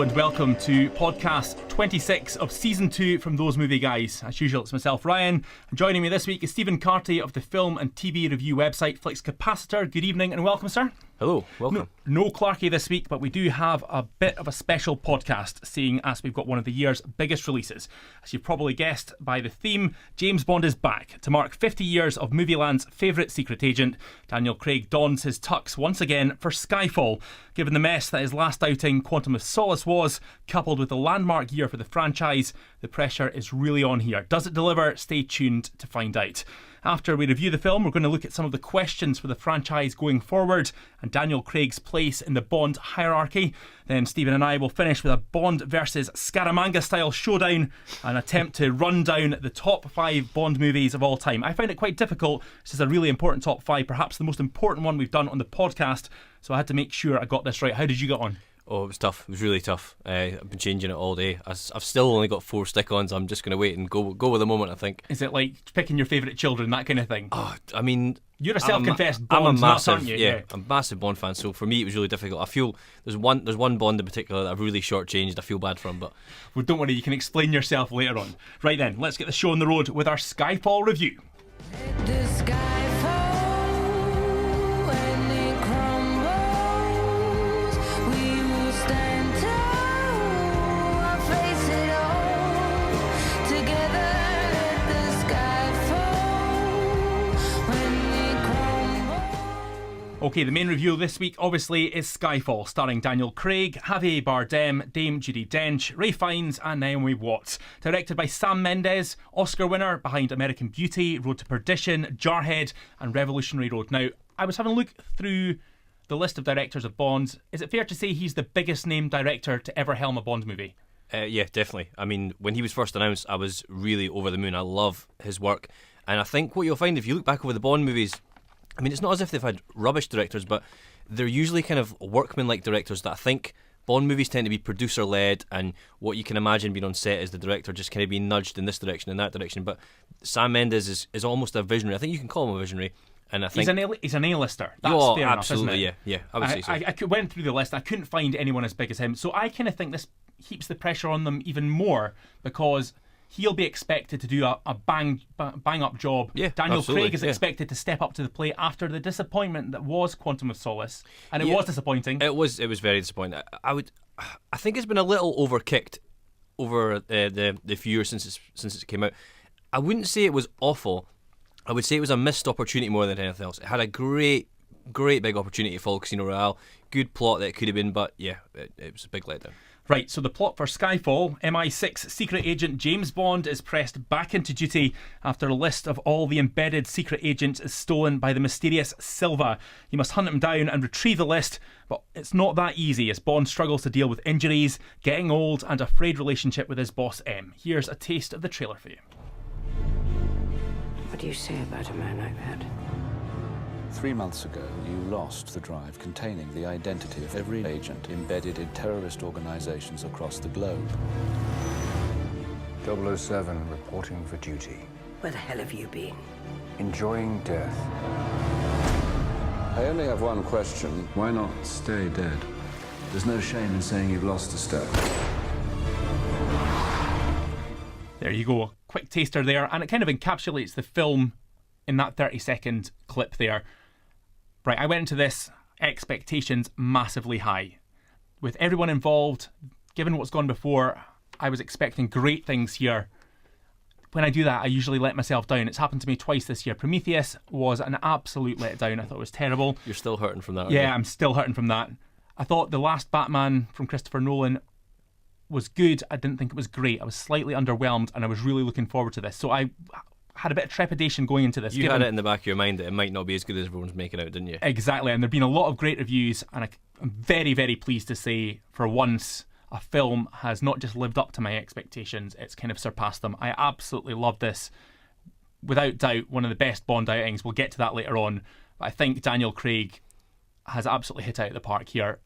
Hello and welcome to podcast 26 of season 2 from Those Movie Guys. As usual, it's myself, Ryan, and joining me this week is Stephen Carty of the film and TV review website Flix Capacitor. Good evening and welcome, sir. Hello, welcome. No Clarky this week, but we do have a bit of a special podcast, seeing as we've got one of the year's biggest releases. As you've probably guessed by the theme, James Bond is back. To mark 50 years of Movieland's favourite secret agent, Daniel Craig dons his tux once again for Skyfall. Given the mess that his last outing, Quantum of Solace, was, coupled with the landmark year for the franchise, the pressure is really on here. Does it deliver? Stay tuned to find out. After we review the film, we're going to look at some of the questions for the franchise going forward and Daniel Craig's place in the Bond hierarchy. Then Stephen and I will finish with a Bond versus Scaramanga style showdown, an attempt to run down the top 5 Bond movies of all time. I find it quite difficult. This is a really important top 5, perhaps the most important one we've done on the podcast, so I had to make sure I got this right. How did you get on? Oh, it was tough. It was really tough. I've been changing it all day. I've still only got 4 stick-ons. I'm just going to wait and go with the moment, I think. Is it like picking your favourite children, that kind of thing? Oh, I mean... You're a self-confessed Bond nut, aren't you? Yeah, I'm a massive Bond fan, so for me it was really difficult. I feel there's one Bond in particular that I've really shortchanged. I feel bad for him, but... Well, don't worry, you can explain yourself later on. Right then, let's get the show on the road with our Skyfall review. Okay, the main review this week obviously is Skyfall, starring Daniel Craig, Javier Bardem, Dame Judi Dench, Ray Fiennes and Naomi Watts. Directed by Sam Mendes, Oscar winner behind American Beauty, Road to Perdition, Jarhead and Revolutionary Road. Now, I was having a look through the list of directors of Bond. Is it fair to say he's the biggest named director to ever helm a Bond movie? Yeah, definitely. I mean, when he was first announced, I was really over the moon. I love his work. And I think what you'll find if you look back over the Bond movies, I mean, it's not as if they've had rubbish directors, but they're usually kind of workman-like directors that I think Bond movies tend to be producer-led, and what you can imagine being on set is the director just kind of being nudged in this direction and that direction. But Sam Mendes is almost a visionary. I think you can call him a visionary. And I think he's an A-lister. That's fair absolutely, enough, isn't it? Yeah, I would say so. I went through the list. I couldn't find anyone as big as him. So I kind of think this heaps the pressure on them even more, because he'll be expected to do a bang up job. Yeah, Daniel absolutely, Craig is expected to step up to the plate after the disappointment that was Quantum of Solace, and it was disappointing. It was very disappointing. I think it's been a little overkicked over the few years since it came out. I wouldn't say it was awful. I would say it was a missed opportunity more than anything else. It had a great big opportunity to follow Casino Royale. Good plot that it could have been, but yeah, it was a big letdown. Right, so the plot for Skyfall: MI6 secret agent James Bond is pressed back into duty after a list of all the embedded secret agents is stolen by the mysterious Silva. He must hunt him down and retrieve the list, but it's not that easy as Bond struggles to deal with injuries, getting old and a frayed relationship with his boss M. Here's a taste of the trailer for you. What do you say about a man like that? 3 months ago, you lost the drive containing the identity of every agent embedded in terrorist organizations across the globe. 007 reporting for duty. Where the hell have you been? Enjoying death. I only have one question. Why not stay dead? There's no shame in saying you've lost a step. There you go, a quick taster there, and it kind of encapsulates the film in that 30-second clip there. Right, I went into this expectations massively high. With everyone involved, given what's gone before, I was expecting great things here. When I do that, I usually let myself down. It's happened to me twice this year. Prometheus was an absolute letdown. I thought it was terrible. You're still hurting from that, aren't Yeah, you? I'm still hurting from that. I thought the last Batman from Christopher Nolan was good. I didn't think it was great. I was slightly underwhelmed, and I was really looking forward to this. So I had a bit of trepidation going into this. You had it in the back of your mind that it might not be as good as everyone's making out, didn't you? Exactly, and there have been a lot of great reviews, and I'm very, very pleased to say, for once, a film has not just lived up to my expectations, it's kind of surpassed them. I absolutely love this. Without doubt, one of the best Bond outings. We'll get to that later on, but I think Daniel Craig has absolutely hit out of the park here.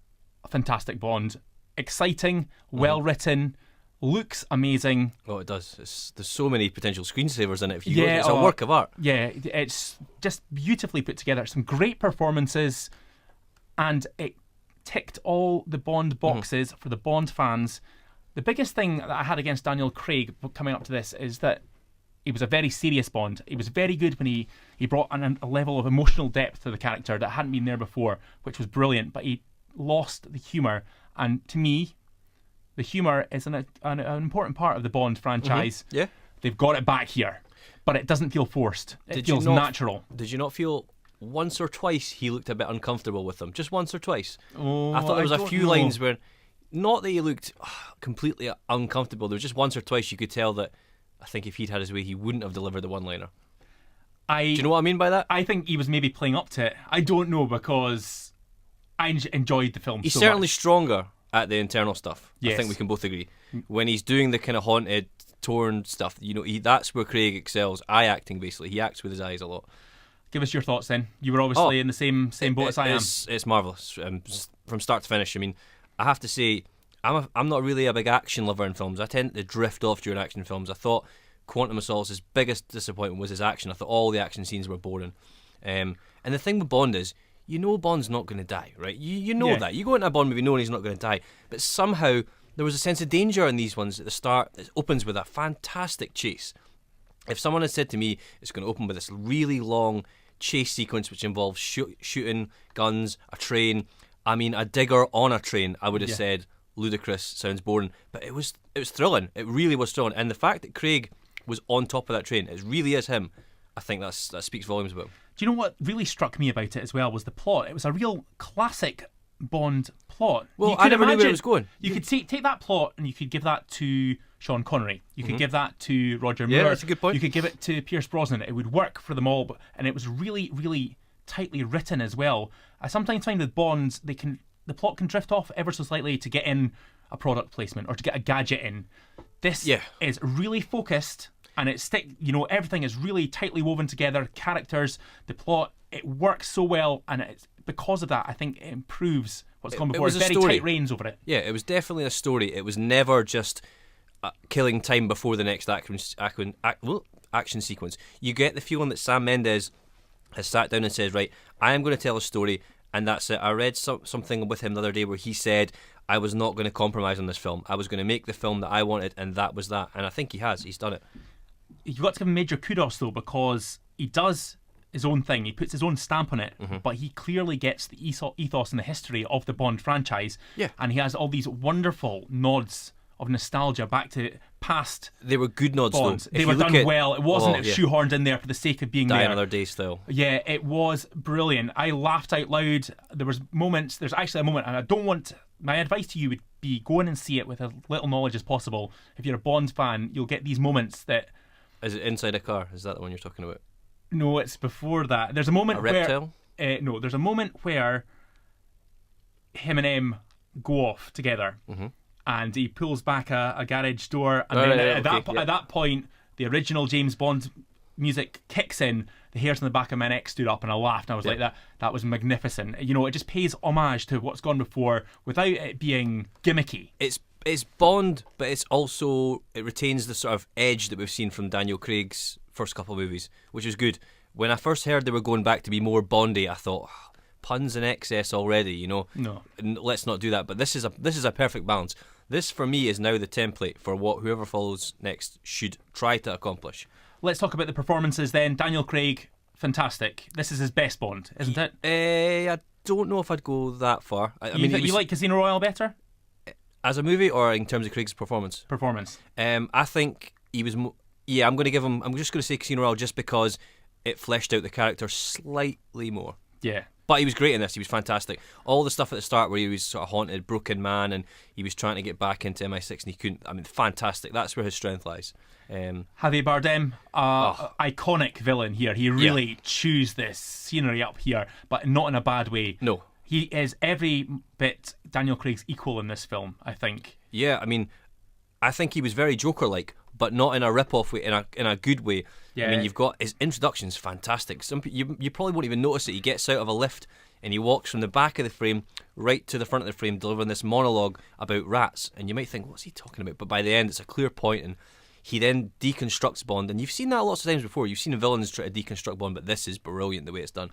A fantastic Bond. Exciting, well written, looks amazing. Oh, it does. There's so many potential screensavers in it. If you go, it's a work of art. Yeah, it's just beautifully put together. Some great performances, and it ticked all the Bond boxes for the Bond fans. The biggest thing that I had against Daniel Craig coming up to this is that he was a very serious Bond. He was very good when he brought a level of emotional depth to the character that hadn't been there before, which was brilliant, but he lost the humour. And to me, the humour is an important part of the Bond franchise. Yeah. They've got it back here, but it doesn't feel forced. It feels natural. Did you not feel once or twice he looked a bit uncomfortable with them? Just once or twice. Oh, I thought there was a few know. lines where, not that he looked completely uncomfortable, there was just once or twice you could tell that I think if he'd had his way, he wouldn't have delivered the one-liner. Do you know what I mean by that? I think he was maybe playing up to it. I don't know, because I enjoyed the film He's so certainly much. stronger at the internal stuff. I Yes. think we can both agree. When he's doing the kind of haunted, torn stuff, that's where Craig excels. Eye acting, basically. He acts with his eyes a lot. Give us your thoughts then. You were obviously in the same boat as I am. It's marvellous from start to finish. I mean, I have to say, I'm not really a big action lover in films. I tend to drift off during action films. I thought Quantum of Solace's biggest disappointment was his action. I thought all the action scenes were boring. And the thing with Bond is, you know Bond's not going to die, right? You know that. You go into a Bond movie knowing he's not going to die. But somehow, there was a sense of danger in these ones at the start. It opens with a fantastic chase. If someone had said to me, it's going to open with this really long chase sequence which involves shooting, guns, a train, a digger on a train, I would have said, ludicrous, sounds boring. But it was thrilling. It really was thrilling. And the fact that Craig was on top of that train, it really is him. I think that speaks volumes about him. Do you know what really struck me about it as well was the plot? It was a real classic Bond plot. Well, I never knew where it was going. You could take that plot and you could give that to Sean Connery. You could give that to Roger Moore. Yeah, that's a good point. You could give it to Pierce Brosnan. It would work for them all, and it was really, really tightly written as well. I sometimes find with Bonds, the plot can drift off ever so slightly to get in a product placement or to get a gadget in. This is really focused, and everything is really tightly woven together. Characters, the plot, it works so well, and it's because of that, I think it improves what's gone before. It's very tight reins over it. Yeah, it was definitely a story. It was never just killing time before the next action sequence. You get the feeling that Sam Mendes has sat down and says, right, I am going to tell a story, and that's it. I read something with him the other day where he said, I was not going to compromise on this film. I was going to make the film that I wanted, and that was that. And I think he has. He's done it. You've got to give him major kudos, though, because he does his own thing. He puts his own stamp on it, but he clearly gets the ethos and the history of the Bond franchise. Yeah. And he has all these wonderful nods of nostalgia back to past They were good nods, Bonds. though. They were done well. It wasn't shoehorned in there for the sake of being Die there. Another Day style. Yeah, it was brilliant. I laughed out loud. There's actually a moment, and I don't want... My advice to you would be go in and see it with as little knowledge as possible. If you're a Bond fan, you'll get these moments that... Is it inside a car? Is that the one you're talking about? No, it's before that. There's a moment reptile? where... no, there's a moment where him and M go off together, and he pulls back a garage door, and at that point, the original James Bond music kicks in. The hairs on the back of my neck stood up, and I laughed, and I was like, that was magnificent. It just pays homage to what's gone before without it being gimmicky. It's Bond, but it retains the sort of edge that we've seen from Daniel Craig's first couple of movies, which is good. When I first heard they were going back to be more Bondy, I thought, puns in excess already, No. Let's not do that. But this is a perfect balance. This, for me, is now the template for what whoever follows next should try to accomplish. Let's talk about the performances then. Daniel Craig, fantastic. This is his best Bond, isn't it? I don't know if I'd go that far. You like Casino Royale better? As a movie, or in terms of Craig's performance? Performance. I think he was... I'm going to give him... I'm just going to say Casino Royale just because it fleshed out the character slightly more. Yeah. But he was great in this. He was fantastic. All the stuff at the start where he was sort of haunted, broken man, and he was trying to get back into MI6 and he couldn't. Fantastic. That's where his strength lies. Javier Bardem, iconic villain here. He really chews this scenery up here, but not in a bad way. No. He is every bit Daniel Craig's equal in this film, I think. Yeah, I think he was very Joker-like, but not in a rip-off way, in a good way. Yeah. You've got his introduction's fantastic. You probably won't even notice it. He gets out of a lift and he walks from the back of the frame right to the front of the frame, delivering this monologue about rats. And you might think, what's he talking about? But by the end, it's a clear point, and he then deconstructs Bond. And you've seen that lots of times before. You've seen villains try to deconstruct Bond, but this is brilliant the way it's done.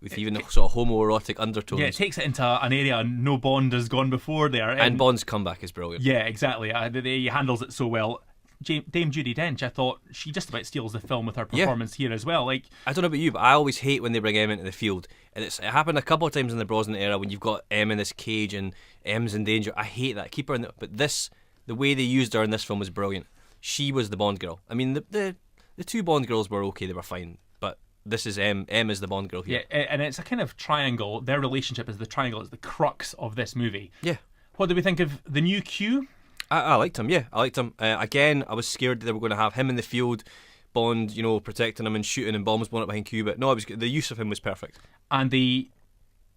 with even sort of homoerotic undertones. Yeah, it takes it into an area no Bond has gone before there. And Bond's comeback is brilliant. Yeah, exactly. He handles it so well. Dame Judi Dench, I thought she just about steals the film with her performance here as well. Like, I don't know about you, but I always hate when they bring M into the field. And it happened a couple of times in the Brosnan era when you've got M in this cage and M's in danger. I hate that. Keep her in but the way they used her in this film was brilliant. She was the Bond girl. I mean, the two Bond girls were okay, they were fine. But this is M. M is the Bond girl here. Yeah, and it's a kind of triangle. Their relationship is the triangle. It's the crux of this movie. Yeah. What do we think of the new Q? I liked him, yeah. I liked him. Again, I was scared that they were going to have him in the field, Bond, protecting him and shooting and bombs blown up behind Q, but no, the use of him was perfect. And they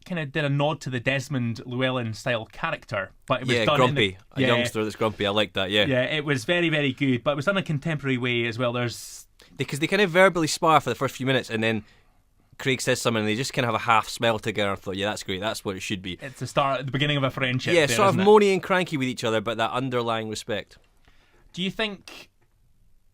kind of did a nod to the Desmond Llewellyn style character, but it was done grumpy. A youngster that's grumpy. I liked that, yeah. Yeah, it was very, very good, but it was done in a contemporary way as well. Because they kind of verbally spar for the first few minutes and then Craig says something and they just kind of have a half smile together. I thought, yeah, that's great. That's what it should be. It's the beginning of a friendship. Yeah, there, sort of isn't it? moany and cranky with each other, but that underlying respect. Do you think...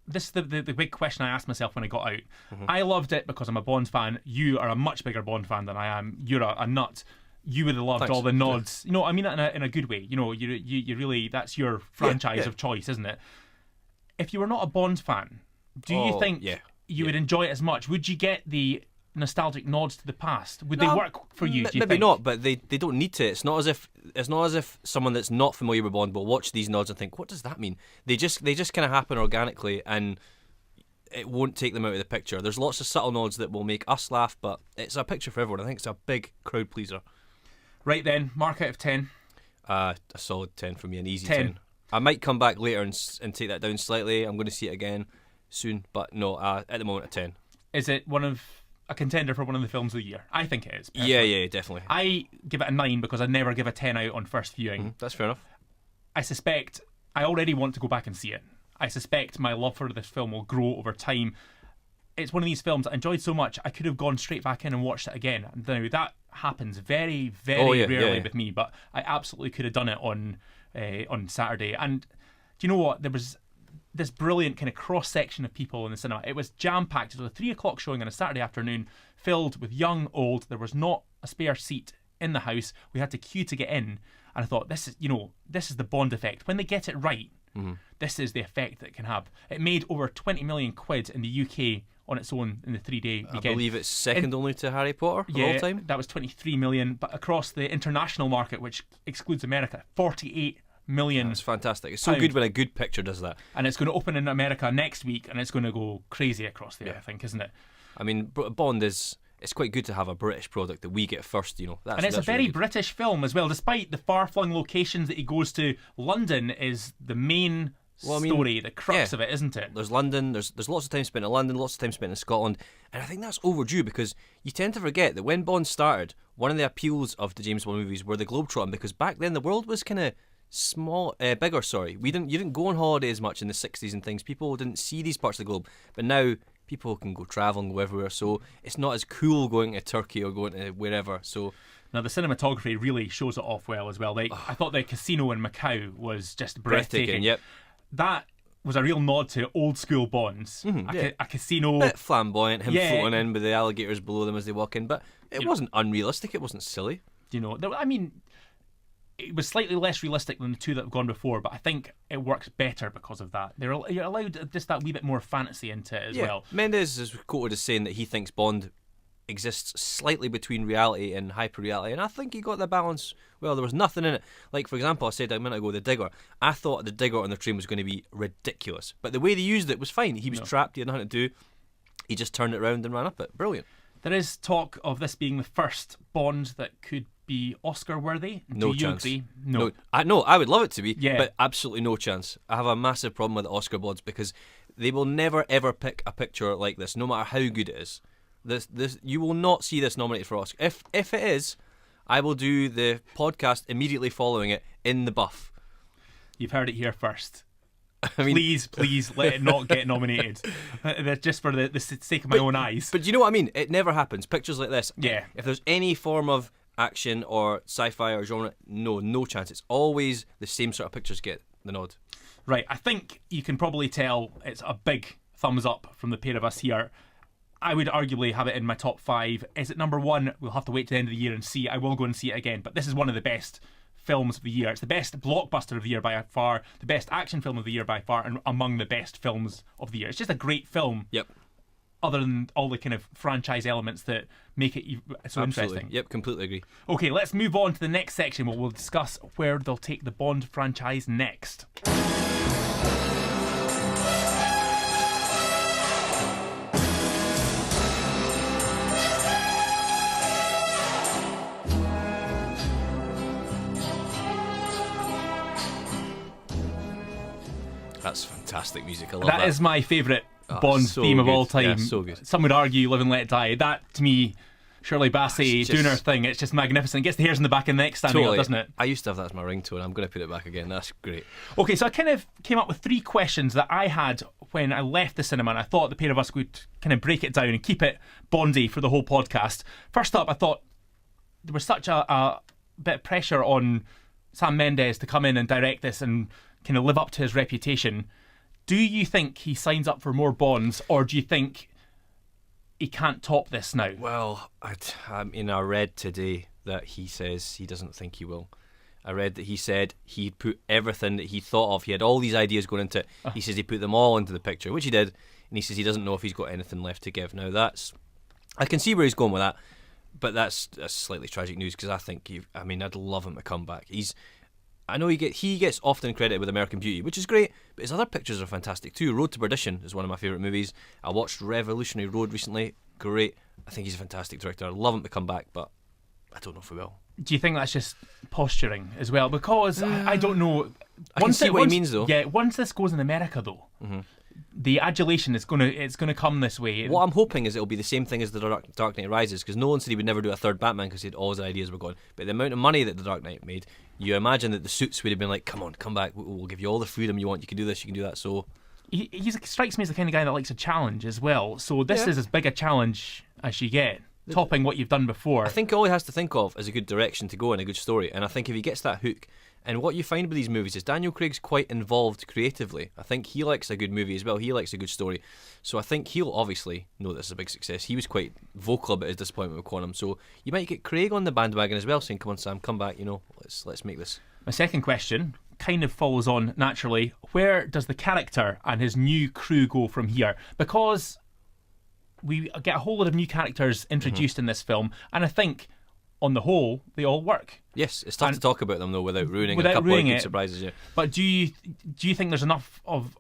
This is the big question I asked myself when I got out. Mm-hmm. I loved it because I'm a Bond fan. You are a much bigger Bond fan than I am. You're a nut. You would have loved Thanks. all the nods. You know, I mean that in a good way. You know, you really, that's your franchise of choice, isn't it? If you were not a Bond fan, do you think you would enjoy it as much? Would you get the nostalgic nods to the past? Would they work for you? Do you Maybe think? not, but they don't need to. It's not as if someone that's not familiar with Bond will watch these nods and think, what does that mean? They just kind of happen organically, and it won't take them out of the picture. There's lots of subtle nods that will make us laugh, but it's a picture for everyone. I think it's a big crowd pleaser. Right then, mark out of 10. A solid 10 for me, an easy 10. I might come back later and take that down slightly. I'm going to see it again soon, but no, at the moment a 10. Is it a contender for one of the films of the year? I think it is. Personally. Yeah, definitely. I give it a 9 because I never give a 10 out on first viewing. That's fair enough. I suspect I already want to go back and see it. I suspect my love for this film will grow over time. It's one of these films I enjoyed so much I could have gone straight back in and watched it again. Now that happens very, very rarely with me, but I absolutely could have done it on Saturday. And do you know what? There was this brilliant kind of cross-section of people in the cinema. It was jam-packed. It was a 3 o'clock showing on a Saturday afternoon, filled with young, old. There was not a spare seat in the house. We had to queue to get in. And I thought, this is the Bond effect. When they get it right, this is the effect that it can have. It made over 20 million quid in the UK on its own in the 3-day weekend. I believe it's second only to Harry Potter of all time. That was 23 million. But across the international market, which excludes America, 48 million. That's fantastic. It's so good when a good picture does that. And it's going to open in America next week, and it's going to go crazy across there, I think, isn't it? I mean, Bond is... It's quite good to have a British product that we get first, and it's a very really British film as well. Despite the far-flung locations that he goes to, London is the main story, the crux of it, isn't it? There's London, there's lots of time spent in London, lots of time spent in Scotland, and I think that's overdue because you tend to forget that when Bond started, one of the appeals of the James Bond movies were the globetrotting, because back then the world was kind of bigger. You didn't go on holiday as much in the 60s and things. People didn't see these parts of the globe, but now people can go travel and go everywhere, so it's not as cool going to Turkey or going to wherever. So now the cinematography really shows it off well as well. I thought the casino in Macau was just breathtaking. Yep. That was a real nod to old school Bonds. A casino, a bit flamboyant, him floating in with the alligators below them as they walk in, but it wasn't unrealistic, it wasn't silly. I mean, it was slightly less realistic than the two that have gone before, but I think it works better because of that. You're allowed just that wee bit more fantasy into it as well. Mendes is quoted as saying that he thinks Bond exists slightly between reality and hyper-reality, and I think he got the balance well. There was nothing in it. Like, for example, I said a minute ago, the Digger. I thought the Digger on the train was going to be ridiculous, but the way they used it was fine. He was trapped, he had nothing to do. He just turned it around and ran up it. Brilliant. There is talk of this being the first Bond that could be Oscar worthy. No Do chance. you agree? No. I would love it to be, but absolutely no chance. I have a massive problem with the Oscar Bonds because they will never ever pick a picture like this, no matter how good it is. This you will not see this nominated for Oscar. If it is, I will do the podcast immediately following it in the buff. You've heard it here first. I mean, please let it not get nominated. Just for the sake of my own eyes. But you know what I mean? It never happens. Pictures like this. Yeah. If there's any form of action or sci-fi or genre, no chance. It's always the same sort of pictures get the nod. Right. I think you can probably tell it's a big thumbs up from the pair of us here. I would arguably have it in my top 5. Is it number 1? We'll have to wait to the end of the year and see. I will go and see it again, but this is one of the best films of the year. It's the best blockbuster of the year by far, the best action film of the year by far, and among the best films of the year. It's just a great film. Yep. Other than all the kind of franchise elements that make it so interesting. Yep, completely agree. Okay, let's move on to the next section where we'll discuss where they'll take the Bond franchise next. That's fantastic music. I love That is my favourite Oh, Bond so theme of good. all time. Yeah, so good. Some would argue Live and Let Die. That, to me, Shirley Bassey It's just- doing her thing, it's just magnificent. It gets the hairs on the back of the neck standing up, doesn't it? I used to have that as my ringtone. I'm going to put it back again. That's great. Okay, so I kind of came up with 3 questions that I had when I left the cinema, and I thought the pair of us would kind of break it down and keep it Bondy for the whole podcast. First up, I thought there was such a bit of pressure on Sam Mendes to come in and direct this and kind of live up to his reputation. Do you think he signs up for more Bonds, or do you think he can't top this now? Well, I read today that he says he doesn't think he will. I read that he said he'd put everything that he thought of. He had all these ideas going into it. He says he put them all into the picture, which he did. And he says he doesn't know if he's got anything left to give. Now, I can see where he's going with that. But that's slightly tragic news because I think I'd love him to come back. I know he gets often credited with American Beauty, which is great, but his other pictures are fantastic too. Road to Perdition is one of my favourite movies. I watched Revolutionary Road recently. Great. I think he's a fantastic director. I'd love him to come back, but I don't know if he will. Do you think that's just posturing as well? Because I don't know. I can see what he means, though. Yeah, once this goes in America, though, the adulation is gonna come this way. What I'm hoping is it'll be the same thing as the Dark Knight Rises, because Nolan said he would never do a third Batman because all his ideas were gone. But the amount of money that the Dark Knight made, you imagine that the suits would have been like, come on, come back, we'll give you all the freedom you want, you can do this, you can do that. So he strikes me as the kind of guy that likes a challenge as well. So this is as big a challenge as you get, topping what you've done before. I think all he has to think of is a good direction to go and a good story. And I think if he gets that hook, and what you find with these movies is Daniel Craig's quite involved creatively. I think he likes a good movie as well. He likes a good story. So I think he'll obviously know this is a big success. He was quite vocal about his disappointment with Quantum. So you might get Craig on the bandwagon as well, saying, come on, Sam, come back, let's make this. My second question kind of follows on naturally. Where does the character and his new crew go from here? Because we get a whole lot of new characters introduced in this film, and I think on the whole they all work. Yes, it's tough to talk about them though without ruining a without couple ruining of good it. surprises. Yeah. But do you think there's enough of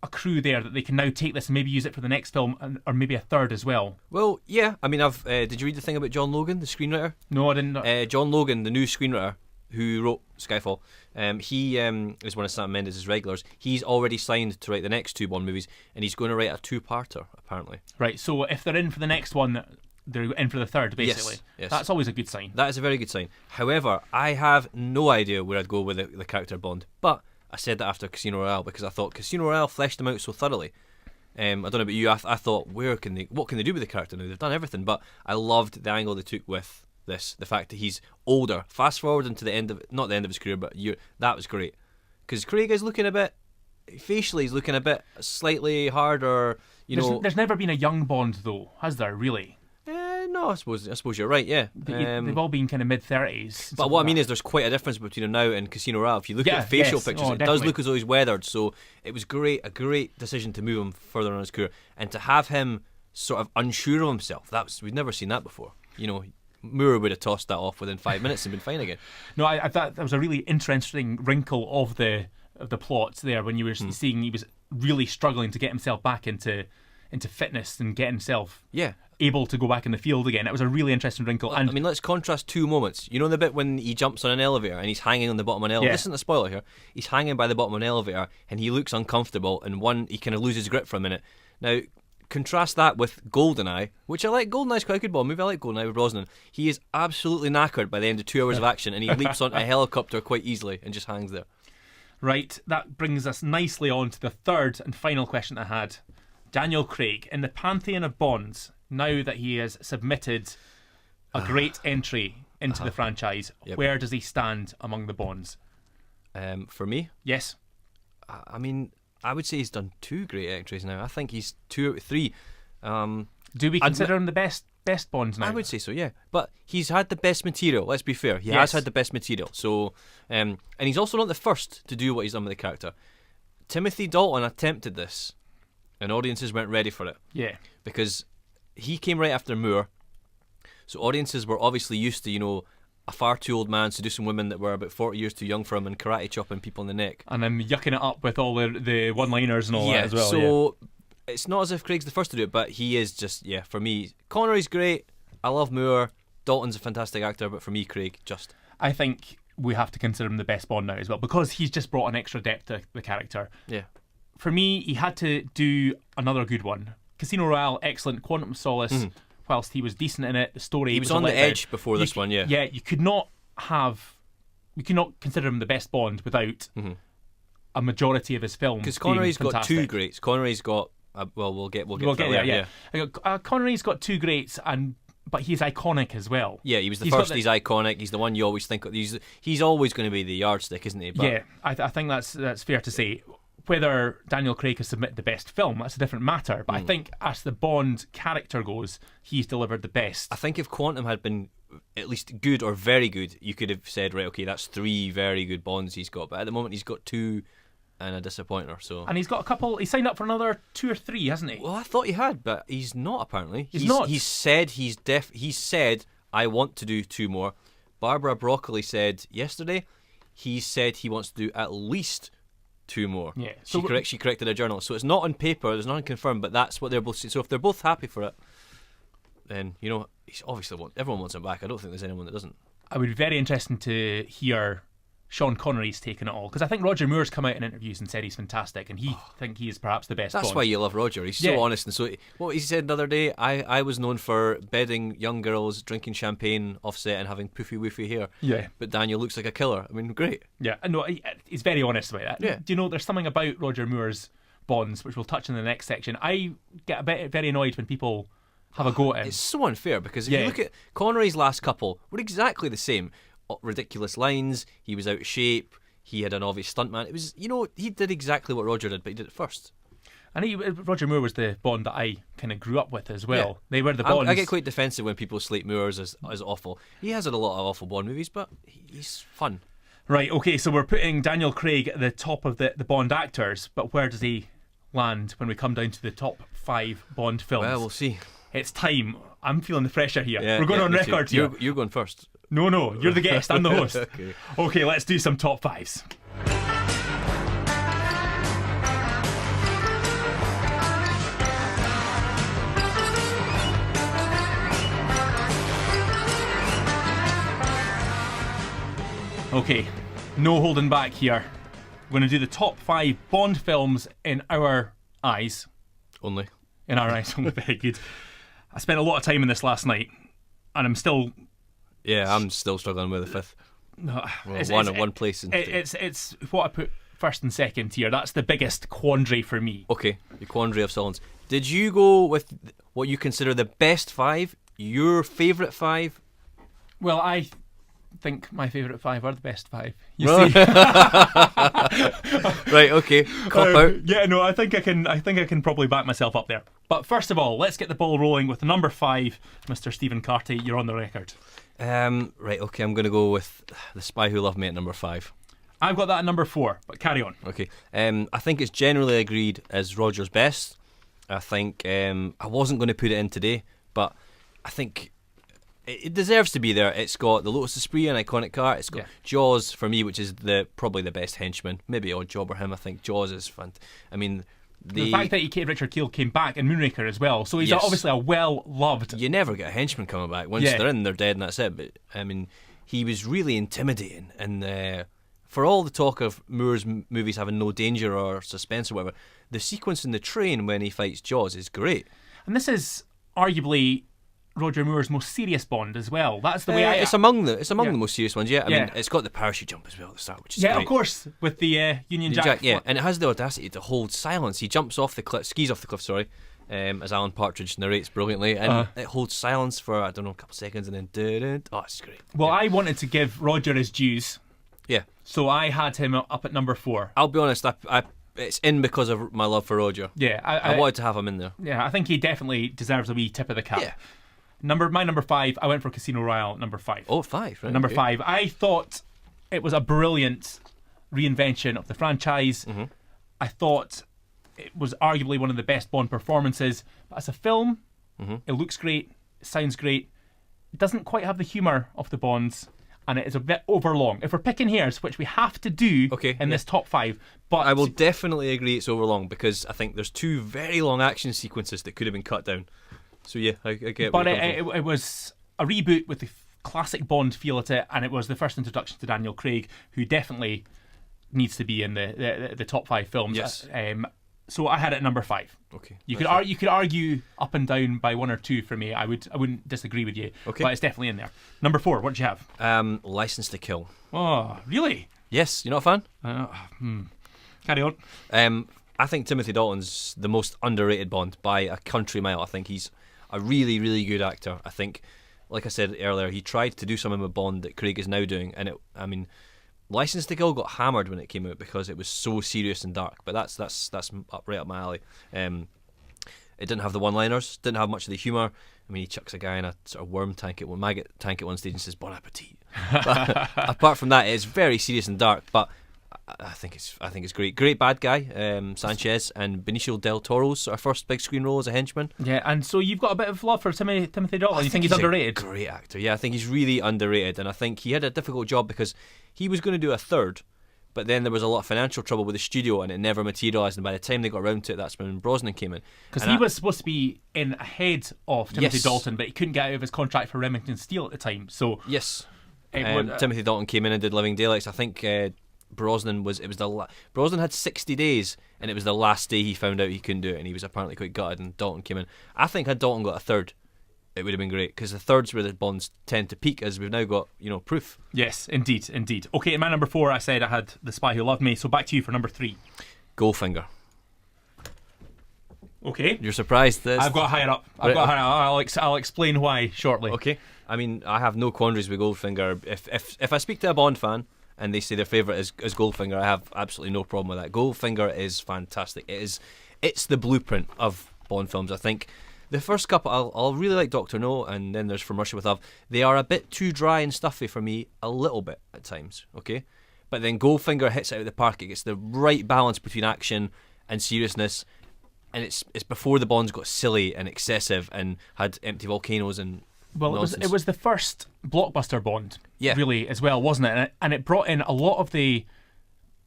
a crew there that they can now take this and maybe use it for the next film, or maybe a third as well? Well, yeah. I mean, did you read the thing about John Logan, the screenwriter? No, I didn't. John Logan, the new screenwriter who wrote Skyfall, he is one of Sam Mendes' regulars. He's already signed to write the next 2 Bond movies, and he's going to write a 2-parter, apparently. Right, so if they're in for the next one, they're in for the third, basically. Yes. That's always a good sign. That is a very good sign. However, I have no idea where I'd go with the character Bond. But I said that after Casino Royale because I thought Casino Royale fleshed him out so thoroughly. I don't know about you. I thought, what can they do with the character now? They've done everything, but I loved the angle they took with this. The fact that he's older. Fast forward into the end of, not the end of his career, but that was great. Because Craig is looking a bit, facially he's looking a bit slightly harder. There's never been a young Bond though, has there? Really? No, I suppose you're right. Yeah, they've all been kind of mid-30s. But what I mean is, there's quite a difference between him now and Casino Royale. If you look at the facial pictures, it does look as though he's weathered. So it was a great decision to move him further on his career, and to have him sort of unsure of himself. We'd never seen that before. Moore would have tossed that off within 5 minutes and been fine again. No, I thought that was a really interesting wrinkle of the plots there when you were seeing he was really struggling to get himself back into fitness and get himself able to go back in the field again. It was a really interesting wrinkle. And let's contrast 2 moments. You know the bit when he jumps on an elevator and he's hanging on the bottom of an elevator? This isn't a spoiler here. He's hanging by the bottom of an elevator and he looks uncomfortable, and he kind of loses grip for a minute. Now, contrast that with GoldenEye, which I like. GoldenEye's quite a good Bond movie. I like GoldenEye with Brosnan. He is absolutely knackered by the end of 2 hours of action, and he leaps onto a helicopter quite easily and just hangs there. Right, that brings us nicely on to the third and final question I had. Daniel Craig, in the pantheon of Bonds, now that he has submitted a great entry into the franchise, where does he stand among the Bonds? For me? Yes. I mean, I would say he's done 2 great entries now. I think he's 2 out of 3. Do we consider him the best Bond now? I would say so, yeah. But he's had the best material, let's be fair. He has had the best material. So, and he's also not the first to do what he's done with the character. Timothy Dalton attempted this, and audiences weren't ready for it. Yeah. Because he came right after Moore, so audiences were obviously used to, a far too old man seducing women that were about 40 years too young for him and karate chopping people in the neck. And then yucking it up with all the one-liners and all that as well. So it's not as if Craig's the first to do it, but he is just, for me, Connery's great. I love Moore. Dalton's a fantastic actor, but for me, Craig, just... I think we have to consider him the best Bond now as well, because he's just brought an extra depth to the character. Yeah. For me, he had to do another good one. Casino Royale, excellent. Quantum of Solace, whilst he was decent in it, the story... He was on the edge before this one, yeah. Yeah, you could not consider him the best Bond without a majority of his films. Because Connery's got two greats. Connery's got... we'll get there, yeah. Connery's got two greats, but he's iconic as well. Yeah, he was the first. He's iconic. He's the one you always think of. He's always going to be the yardstick, isn't he? But yeah, I think that's fair to say. Whether Daniel Craig has submitted the best film, that's a different matter. But I think as the Bond character goes, he's delivered the best. I think if Quantum had been at least good or very good, you could have said, right, okay, that's 3 very good Bonds he's got. But at the moment, he's got 2 and a disappointer. So, and he's got a couple. He signed up for another 2 or 3, hasn't he? Well, I thought he had, but he's not. Apparently, he's not. He said He said I want to do 2 more. Barbara Broccoli said yesterday. He said he wants to do at least 2 more. Yeah. She corrected a journal, so it's not on paper. There's nothing confirmed, but that's what they're both saying. So if they're both happy for it, then he's obviously everyone wants him back. I don't think there's anyone that doesn't. I would be very interested to hear Sean Connery's taken it all, because I think Roger Moore's come out in interviews and said he's fantastic, and he think he is perhaps the best. That's Bond. why you love Roger. He's so honest, and so what he said the other day. I was known for bedding young girls, drinking champagne offset, and having poofy woofy hair. Yeah, but Daniel looks like a killer. I mean, great. Yeah, no, he's very honest about that. Yeah. Do you know there's something about Roger Moore's Bonds which we'll touch in the next section. I get very annoyed when people have a go at him. It's so unfair, because if you look at Connery's last couple, were exactly the same. Ridiculous lines. He was out of shape. He had an obvious stuntman. It was, he did exactly what Roger did, but he did it first. And Roger Moore was the Bond that I kind of grew up with as well. Yeah. They were the Bonds. I get quite defensive when people slate Moore as awful. He has had a lot of awful Bond movies, but he's fun. Right, okay, so we're putting Daniel Craig at the top of the Bond actors, but where does he land when we come down to the top 5 Bond films? Well, we'll see. It's time. I'm feeling the pressure here. We're going on record here. You're going first. No, you're the guest. I'm the host. Okay, let's do some top 5s. Okay, no holding back here. We're going to do the top 5 Bond films in our eyes. Only. In our eyes only. Very good. I spent a lot of time in this last night, and I'm still... Yeah, I'm still struggling with the 5th. One place. It's what I put first and second here. That's the biggest quandary for me. Okay, the quandary of Solons. Did you go with what you consider the best 5? Your favourite 5? Well, I think my favourite 5 are the best 5. You see? Right, okay. Cop out. Yeah, no, I think I can probably back myself up there. But first of all, let's get the ball rolling with number 5, Mr. Stephen Carty. You're on the record. Right, okay, I'm going to go with The Spy Who Loved Me at number 5. I've got that at number 4, but carry on. Okay. I think it's generally agreed as Roger's best. I think I wasn't going to put it in today, but I think it deserves to be there. It's got the Lotus Esprit, an iconic car. It's got Jaws for me, which is probably the best henchman. Maybe Odd Job or him. I think Jaws is fun. I mean, the fact that Richard Kiel came back in Moonraker as well, so he's obviously a well-loved... You never get a henchman coming back. Once they're in, they're dead and that's it. But, I mean, he was really intimidating. And for all the talk of Moore's movies having no danger or suspense or whatever, the sequence in the train when he fights Jaws is great. And this is arguably Roger Moore's most serious Bond as well. That's the way it's among the most serious ones. I mean, it's got the parachute jump as well at the start, which is great. Of course, with the Union Jack. And it has the audacity to hold silence. He jumps off the cliff, skis off the cliff. Sorry, as Alan Partridge narrates brilliantly, and it holds silence for a couple of seconds, and then it's great. Well, I wanted to give Roger his dues. Yeah. So I had him up at number 4. I'll be honest. I it's in because of my love for Roger. Yeah, I wanted to have him in there. Yeah, I think he definitely deserves a wee tip of the cap. Yeah. My number 5, I went for Casino Royale, number 5. Oh, 5, right. Number okay. 5. I thought it was a brilliant reinvention of the franchise. Mm-hmm. I thought it was arguably one of the best Bond performances. But as a film, it looks great, it sounds great. It doesn't quite have the humour of the Bonds, and it is a bit overlong. If we're picking hairs, which we have to do in this top 5, but I will definitely agree it's overlong because I think there's 2 very long action sequences that could have been cut down. So yeah, I get. But it was a reboot with the classic Bond feel to it, and it was the first introduction to Daniel Craig, who definitely needs to be in the top 5 films. Yes. So I had it at number 5. Okay. You could argue up and down by 1 or 2 for me. I wouldn't disagree with you. Okay. But it's definitely in there. Number 4. What did you have? License to Kill. Oh, really? Yes, you're not a fan? Carry on. I think Timothy Dalton's the most underrated Bond by a country mile. I think he's a really, really good actor. I think, like I said earlier, he tried to do something with Bond that Craig is now doing, and License to Kill got hammered when it came out because it was so serious and dark. But that's right up my alley. It didn't have the one-liners, didn't have much of the humour. I mean, he chucks a guy in a sort of maggot tank at one stage and says "Bon appetit." But apart from that, it's very serious and dark. But I think it's great. Great bad guy, Sanchez, and Benicio del Toro's sort of first big screen role as a henchman. Yeah, and so you've got a bit of love for Timothy Dalton. You think he's underrated? A great actor. Yeah, I think he's really underrated, and I think he had a difficult job because he was going to do a third, but then there was a lot of financial trouble with the studio, and it never materialised. And by the time they got around to it, that's when Brosnan came in. Because he was supposed to be in ahead of Timothy Dalton, but he couldn't get out of his contract for Remington Steele at the time. So yes, Timothy Dalton came in and did Living Daylights. I think Brosnan had 60 days, and it was the last day he found out he couldn't do it, and he was apparently quite gutted. And Dalton came in. I think had Dalton got a third, it would have been great, because the third's where the Bonds tend to peak, as we've now got proof. Yes, indeed. Okay, in my number 4, I said I had The Spy Who Loved Me. So back to you for number 3. Goldfinger. Okay, You're surprised? I've got higher up. I'll explain why shortly. Okay. I mean, I have no quandaries with Goldfinger. If I speak to a Bond fan and they say their favourite is Goldfinger, I have absolutely no problem with that. Goldfinger is fantastic. It's the blueprint of Bond films. I think the first couple, I'll really like Dr. No, and then there's From Russia with Love. They are a bit too dry and stuffy for me, a little bit at times, okay? But then Goldfinger hits it out of the park. It gets the right balance between action and seriousness, and it's before the Bonds got silly and excessive and had empty volcanoes and nonsense. It was the first blockbuster Bond, yeah, really, as well, wasn't it? And it brought in a lot of the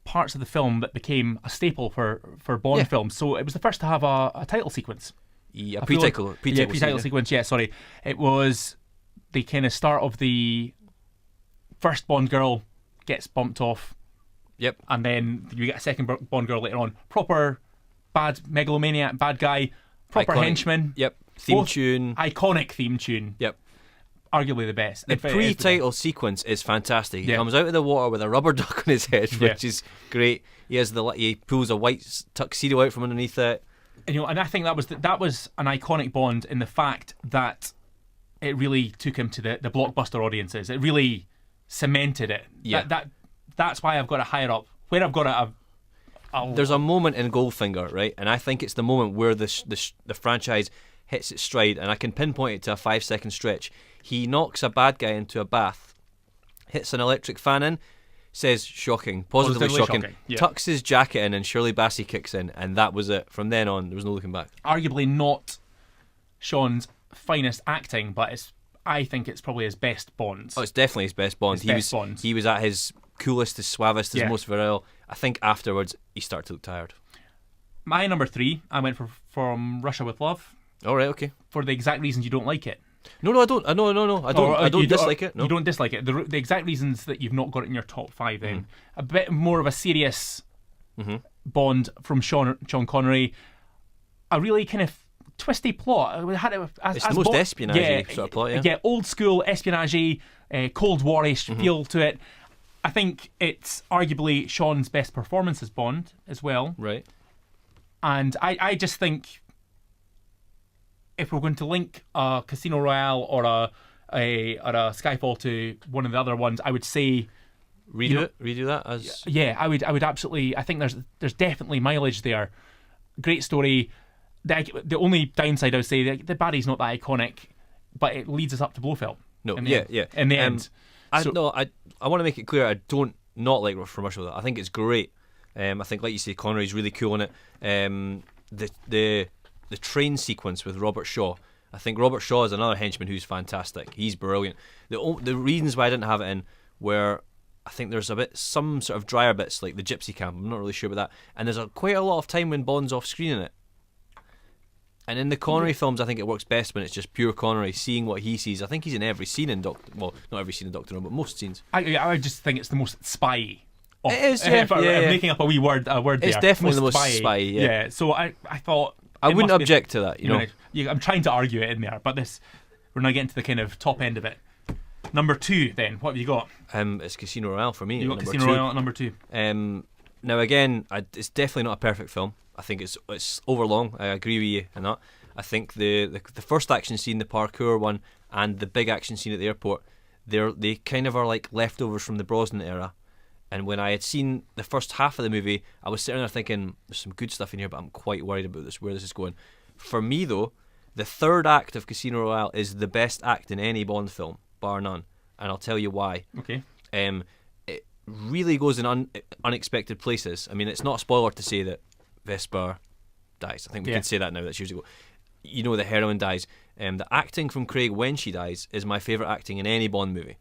parts of the film that became a staple for Bond films. So it was the first to have a title sequence. Yeah, pre-title sequence. Yeah, sorry. It was the kind of start of the first Bond girl gets bumped off. Yep. And then you get a second Bond girl later on. Proper bad megalomaniac, bad guy, proper henchman. Yep. Theme tune. Iconic theme tune. Yep. Arguably the best. The pre-title sequence is fantastic. He comes out of the water with a rubber duck on his head, which is great. He pulls a white tuxedo out from underneath it. And I think that was an iconic Bond in the fact that it really took him to the blockbuster audiences. It really cemented it. Yeah. That's why I've got it higher up. Where I've got it, there's a moment in Goldfinger, right? And I think it's the moment where the franchise hits its stride, and I can pinpoint it to a 5-second stretch. He knocks a bad guy into a bath, hits an electric fan in, says shocking, positively shocking. Yeah. Tucks his jacket in, and Shirley Bassey kicks in, and that was it. From then on, there was no looking back. Arguably not Sean's finest acting, but I think it's probably his best Bond. Oh, it's definitely his best Bond. He was at his coolest, his suavest, his most virile. I think afterwards he started to look tired. My number 3, I went for From Russia with Love. All right, okay. For the exact reasons you don't like it. No, I don't. I don't dislike it. No. You don't dislike it. The exact reasons that you've not got it in your top 5. Then a bit more of a serious Bond from Sean Connery. A really kind of twisty plot. It's the most espionage sort of plot. Yeah, old school espionage, Cold War-ish feel to it. I think it's arguably Sean's best performance as Bond as well. Right. And I just think, if we're going to link a Casino Royale or a Skyfall to one of the other ones, I would say redo that as Yeah, I would absolutely. I think there's definitely mileage there. Great story. The only downside I would say, the baddie's not that iconic, but it leads us up to Blofeld. no, in yeah, the, yeah. In the end, I want to make it clear I don't not like Commercial. I think it's great. I think, like you say, Connery's really cool in it. The train sequence with Robert Shaw. I think Robert Shaw is another henchman who's fantastic. He's brilliant. The reasons why I didn't have it in were, I think there's some sort of drier bits like the gypsy camp. I'm not really sure about that. And there's quite a lot of time when Bond's off screen in it. And in the Connery films, I think it works best when it's just pure Connery seeing what he sees. I think he's in every scene in Doctor. Well, not every scene in Doctor No, but most scenes. I just think it's the most spy. It is, yeah. I'm making up a wee word. It's there. definitely the most spy. Yeah. So I thought I wouldn't object to that. You know. I'm trying to argue it in there, but we're not getting to the kind of top end of it. Number 2, then what have you got? It's Casino Royale for me. You got number Casino 2. Royale at number 2. Now again, it's definitely not a perfect film. I think it's overlong. I agree with you on that. I think the first action scene, the parkour one, and the big action scene at the airport, they kind of are like leftovers from the Brosnan era. And when I had seen the first half of the movie, I was sitting there thinking, there's some good stuff in here, but I'm quite worried about where this is going. For me, though, the third act of Casino Royale is the best act in any Bond film, bar none. And I'll tell you why. Okay. It really goes in unexpected places. I mean, it's not a spoiler to say that Vesper dies. I think we can say that now. That's years ago. You know, the heroine dies. The acting from Craig when she dies is my favourite acting in any Bond movie.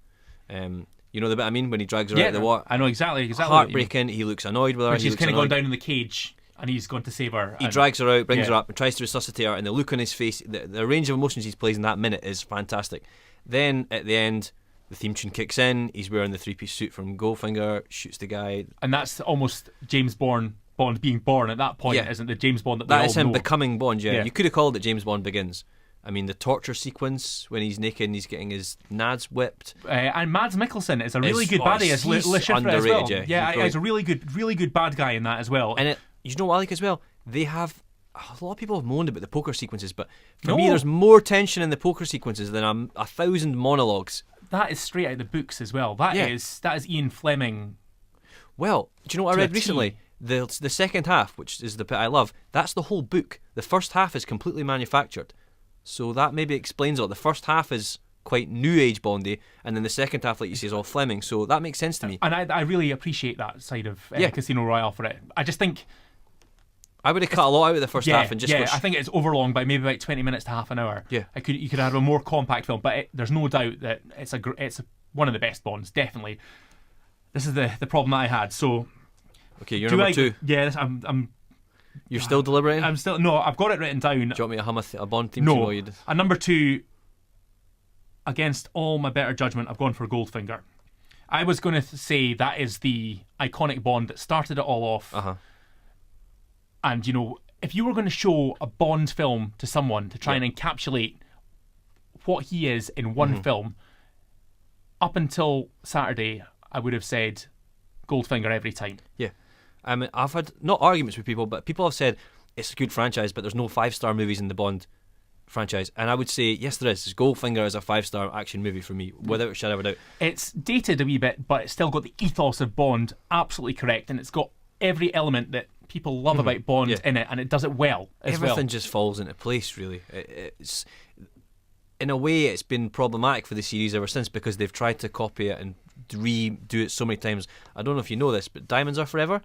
You know the bit I mean, when he drags her out of the water. I know exactly. Heartbreaking. He looks annoyed with her. When she's kind of gone down in the cage and he's gone to save her. He drags her out, brings her up, and tries to resuscitate her. And the look on his face, the range of emotions he plays in that minute is fantastic. Then at the end, the theme tune kicks in. He's wearing the 3-piece suit from Goldfinger, shoots the guy, and that's almost James Bond being born at that point, isn't the James Bond that we all is him know. Becoming Bond. Yeah, you could have called it James Bond Begins. I mean, the torture sequence when he's naked and he's getting his nads whipped. And Mads Mikkelsen is a really good baddie as Le Chiffre as well. He's a really good bad guy in that as well. And you know what I like as well? They have a lot of people have moaned about the poker sequences, but for me, there's more tension in the poker sequences than 1,000 monologues. That is straight out of the books as well. That is Ian Fleming. Well, do you know what I read recently? The second half, which is the bit I love, that's the whole book. The first half is completely manufactured. So that maybe explains it. The first half is quite new age Bondy, and then the second half, like you say, is all Fleming. So that makes sense to me. And I really appreciate that side of Casino Royale for it. I just think I would have cut a lot out of the first half and just I think it's overlong by maybe about 20 minutes to half an hour. Yeah, you could have a more compact film, but there's no doubt that it's one of the best Bonds, definitely. This is the problem that I had. So okay, you're number 2. Yeah, I'm. You're still deliberating? I'm still no. I've got it written down. Do you want me to hum a Bond theme? No. And number 2, against all my better judgment, I've gone for Goldfinger. I was going to say that is the iconic Bond that started it all off. And you know, if you were going to show a Bond film to someone to try and encapsulate what he is in one film, up until Saturday, I would have said Goldfinger every time. Yeah. I mean, I've had not arguments with people, but people have said it's a good franchise, but there's no 5-star movies in the Bond franchise. And I would say, yes, there is. Goldfinger is a 5-star action movie for me, without a shadow of a doubt. It's dated a wee bit, but it's still got the ethos of Bond absolutely correct, and it's got every element that people love about Bond in it, and it does it well as Everything just falls into place, really. It's in a way, it's been problematic for the series ever since because they've tried to copy it and redo it so many times. I don't know if you know this, but Diamonds Are Forever,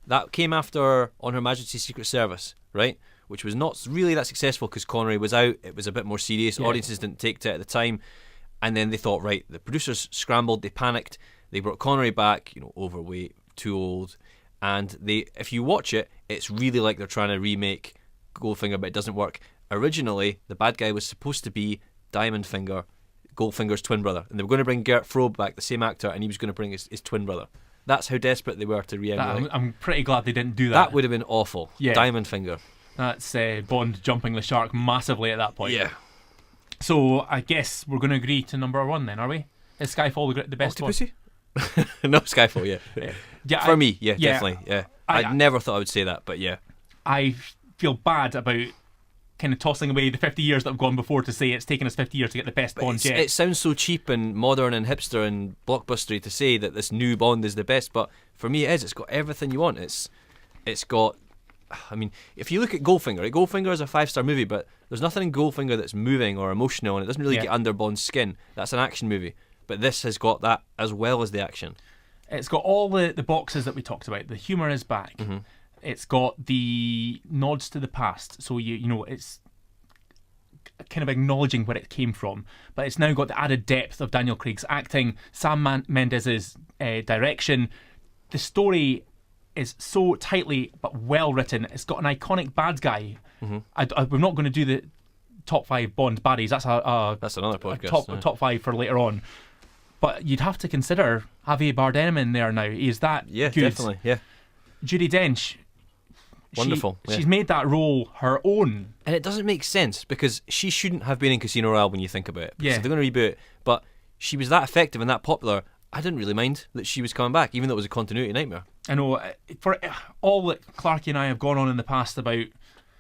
that came after On Her Majesty's Secret Service, right? Which was not really that successful because Connery was out. It was a bit more serious. Audiences didn't take to it at the time. And then they thought, right, the producers scrambled, they panicked. They brought Connery back, overweight, too old. And if you watch it, it's really like they're trying to remake Goldfinger, but it doesn't work. Originally, the bad guy was supposed to be Diamond Finger, Goldfinger's twin brother. And they were going to bring Gert Frobe back, the same actor, and he was going to bring his twin brother. That's how desperate they were to re-emulate. I'm pretty glad they didn't do that. That would have been awful. Yeah. Diamond Finger. That's Bond jumping the shark massively at that point. Yeah. So I guess we're going to agree to number 1 then, are we? Is Skyfall the best Octopussy? One? No, Skyfall, yeah. For me, definitely, yeah. I never thought I would say that, but yeah. I feel bad about kind of tossing away the 50 years that have gone before to say it's taken us 50 years to get the best Bond yet. It sounds so cheap and modern and hipster and blockbustery to say that this new Bond is the best, but for me it is. It's got everything you want. It's got, I mean, if you look at Goldfinger, right? Goldfinger is a 5-star movie, but there's nothing in Goldfinger that's moving or emotional, and it doesn't really get under Bond's skin. That's an action movie, but this has got that as well as the action. It's got all the boxes that we talked about. The humour is back. It's got the nods to the past, so you know it's kind of acknowledging where it came from, but it's now got the added depth of Daniel Craig's acting, Sam Mendes's direction. The story is so tightly but well written. It's got an iconic bad guy. We're not going to do the top 5 Bond baddies. That's another podcast. Top 5 for later on. But you'd have to consider Javier Bardem in there now. Is that good? Definitely. Yeah, Judi Dench. Wonderful. She's made that role her own. And it doesn't make sense because she shouldn't have been in Casino Royale when you think about it. Yeah. So they're going to reboot it. But she was that effective and that popular, I didn't really mind that she was coming back, even though it was a continuity nightmare. I know, for all that Clarky and I have gone on in the past about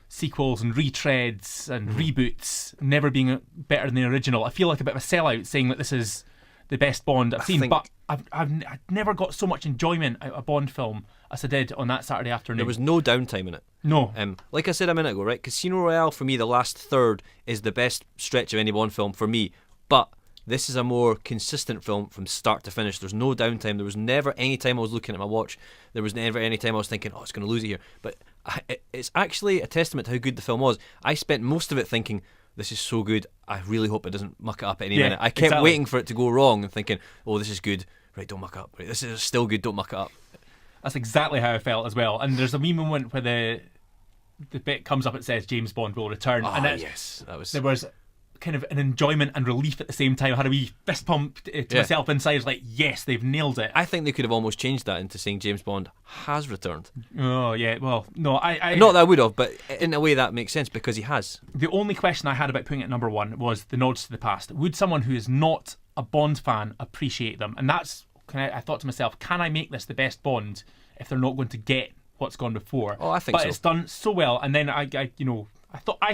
sequels and retreads and reboots never being better than the original, I feel like a bit of a sellout saying that this is the best Bond I've seen. But I've never got so much enjoyment out of a Bond film as I did on that Saturday afternoon. There was no downtime in it. No. Like I said a minute ago, right? Casino Royale, for me, the last third is the best stretch of any Bond film for me. But this is a more consistent film from start to finish. There's no downtime. There was never any time I was looking at my watch. There was never any time I was thinking, oh, it's going to lose it here. But it's actually a testament to how good the film was. I spent most of it thinking, this is so good, I really hope it doesn't muck it up any minute. I kept waiting for it to go wrong and thinking, oh, this is good. Right, don't muck it up. Right, this is still good, don't muck it up. That's exactly how I felt as well. And there's a wee moment where the bit comes up, it says James Bond will return. Oh, and yes. There was kind of an enjoyment and relief at the same time. I had a wee fist pump to myself inside. I was like, yes, they've nailed it. I think they could have almost changed that into saying James Bond has returned. Oh, yeah. Well, no, I not that I would have, but in a way that makes sense because he has. The only question I had about putting it at number 1 was the nods to the past. Would someone who is not a Bond fan appreciate them? And that's, I thought to myself, can I make this the best Bond if they're not going to get what's gone before? Oh, I think so. But it's done so well. And then I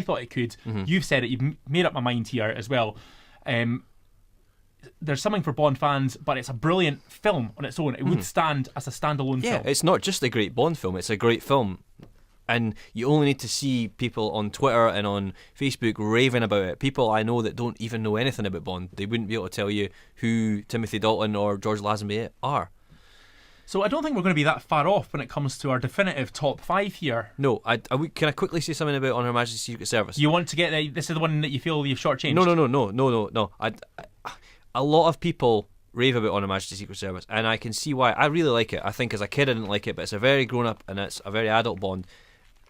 thought it could. You've said it. You've made up my mind here as well. There's something for Bond fans, but it's a brilliant film on its own. It would stand as a standalone film. Yeah, it's not just a great Bond film. It's a great film. And you only need to see people on Twitter and on Facebook raving about it. People I know that don't even know anything about Bond. They wouldn't be able to tell you who Timothy Dalton or George Lazenby are. So I don't think we're going to be that far off when it comes to our definitive top 5 here. No, can I quickly say something about On Her Majesty's Secret Service? You want to get this is the one that you feel you've shortchanged? No. A lot of people rave about On Her Majesty's Secret Service, and I can see why. I really like it. I think as a kid I didn't like it, but it's a very grown up and it's a very adult Bond.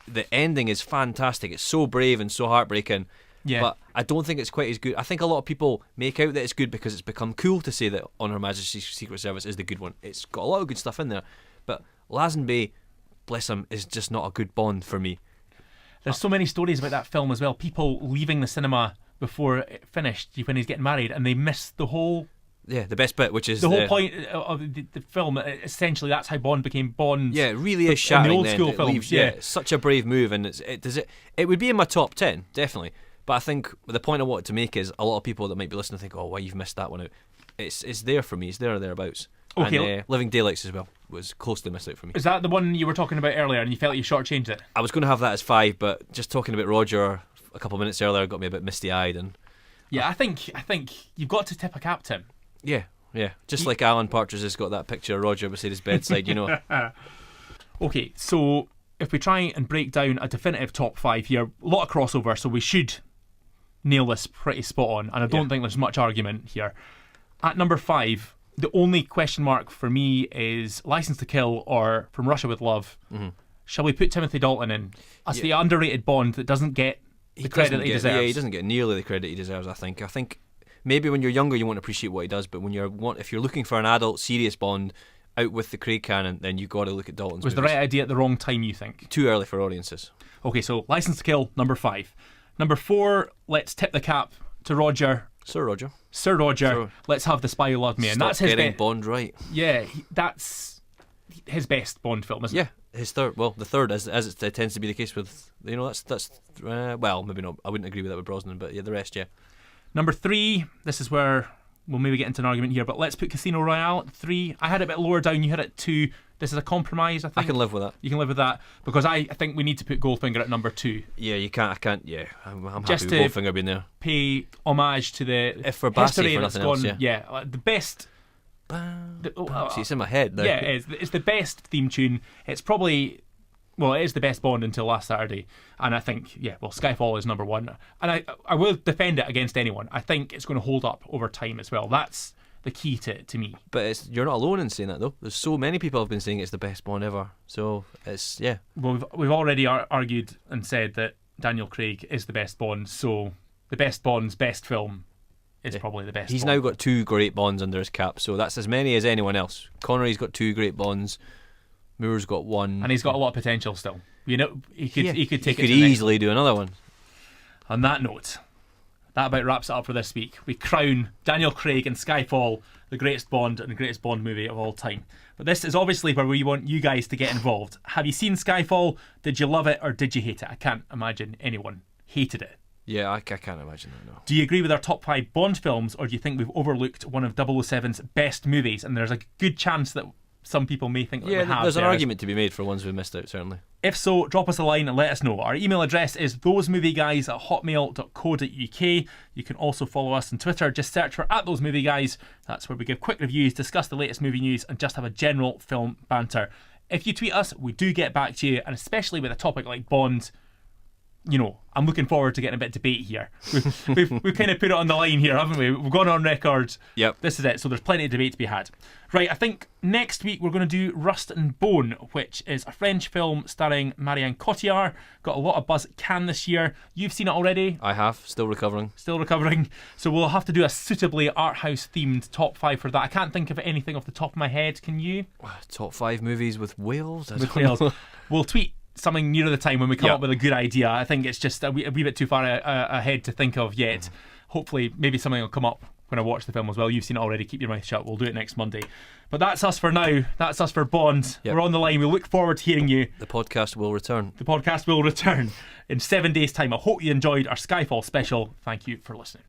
The ending is fantastic. It's so brave and so heartbreaking. Yeah. But I don't think it's quite as good. I think a lot of people make out that it's good because it's become cool to say that On Her Majesty's Secret Service is the good one. It's got a lot of good stuff in there. But Lazenby, bless him, is just not a good Bond for me. There's so many stories about that film as well. People leaving the cinema before it finished when he's getting married and they missed the whole... Yeah, the best bit, which is the whole point of the film. Essentially, that's how Bond became Bond. Yeah, it really is shattering. In the old school films, it's such a brave move, and it would be in my top 10, definitely. But I think the point I wanted to make is a lot of people that might be listening think, "Oh, why you've missed that one out?" It's there for me. It's there or thereabouts. Okay. And Living Daylights as well was closely missed out for me. Is that the one you were talking about earlier, and you felt you shortchanged it? I was going to have that as 5, but just talking about Roger a couple of minutes earlier got me a bit misty-eyed. And yeah, I think you've got to tip a cap to him. Yeah, just like Alan Partridge has got that picture of Roger beside his bedside, you know. Okay, so if we try and break down a definitive top 5 here, a lot of crossover, so we should nail this pretty spot on, and I don't think there's much argument here. At number 5, the only question mark for me is License to Kill or From Russia with Love. Shall we put Timothy Dalton in as the underrated Bond that doesn't get the credit he deserves? Yeah, he doesn't get nearly the credit he deserves, I think. I think maybe when you're younger you won't appreciate what he does, but if you're looking for an adult, serious Bond out with the Craig canon, then you've got to look at Dalton's Was movies. the right idea at the wrong time, you think? Too early for audiences. Okay, so License to Kill, number 5. Number 4, let's tip the cap to Roger. Sir Roger. Let's have The Spy Who Loved Me. And Stop that's his getting Bond right. Yeah, that's his best Bond film, isn't it? Yeah, His third, well, the third, as it tends to be the case with, that's well, maybe not. I wouldn't agree with that with Brosnan, but yeah, the rest, yeah. Number 3, this is where we'll maybe get into an argument here, but let's put Casino Royale at 3. I had it a bit lower down, you had it at 2. This is a compromise, I think. I can live with that. You can live with that, because I think we need to put Goldfinger at number 2. Yeah, you can't. I can't. Yeah, I'm Just happy with Goldfinger being there. Pay homage to the If for Bassi, history for that's nothing gone. else, yeah. The best. See, it's in my head now. Yeah, it's the best theme tune. It's probably. Well, it is the best Bond until last Saturday. And I think, Skyfall is number 1. And I will defend it against anyone. I think it's going to hold up over time as well. That's the key to me. But you're not alone in saying that, though. There's so many people have been saying it's the best Bond ever. So it's, yeah. Well, we've already argued and said that Daniel Craig is the best Bond. So the best Bond's best film is probably the best He's Bond. now got 2 great Bonds under his cap. So that's as many as anyone else. Connery's got 2 great Bonds. Moore's got 1, and he's got a lot of potential still. He could take it. He could easily do another one. On that note, that about wraps it up for this week. We crown Daniel Craig and Skyfall the greatest Bond and the greatest Bond movie of all time. But this is obviously where we want you guys to get involved. Have you seen Skyfall? Did you love it or did you hate it? I can't imagine anyone hated it. Yeah, I can't imagine that, no. Do you agree with our top 5 Bond films, or do you think we've overlooked one of 007's best movies? And there's a good chance that some people may think that we have. There's an argument to be made for ones we missed out, certainly. If so, drop us a line and let us know. Our email address is thosemovieguys@hotmail.co.uk. You can also follow us on Twitter. Just search for @thosemovieguys. That's where we give quick reviews, discuss the latest movie news, and just have a general film banter. If you tweet us, we do get back to you, and especially with a topic like Bond, I'm looking forward to getting a bit of debate here. We've kind of put it on the line here, haven't we? We've gone on record. Yep. This is it. So there's plenty of debate to be had. Right, I think next week we're going to do Rust and Bone, which is a French film starring Marianne Cotillard. Got a lot of buzz at Cannes this year. You've seen it already? I have. Still recovering. Still recovering. So we'll have to do a suitably art house themed top 5 for that. I can't think of anything off the top of my head. Can you? Top 5 movies with whales? With whales. We'll tweet something nearer the time when we come up with a good idea. I think it's just a wee bit too far ahead to think of yet. Hopefully, maybe something will come up when I watch the film as well. You've seen it already. Keep your mouth shut. We'll do it next Monday. But that's us for now. That's us for Bond. Yep. We're on the line. We look forward to hearing you. The podcast will return. The podcast will return in 7 days' time. I hope you enjoyed our Skyfall special. Thank you for listening.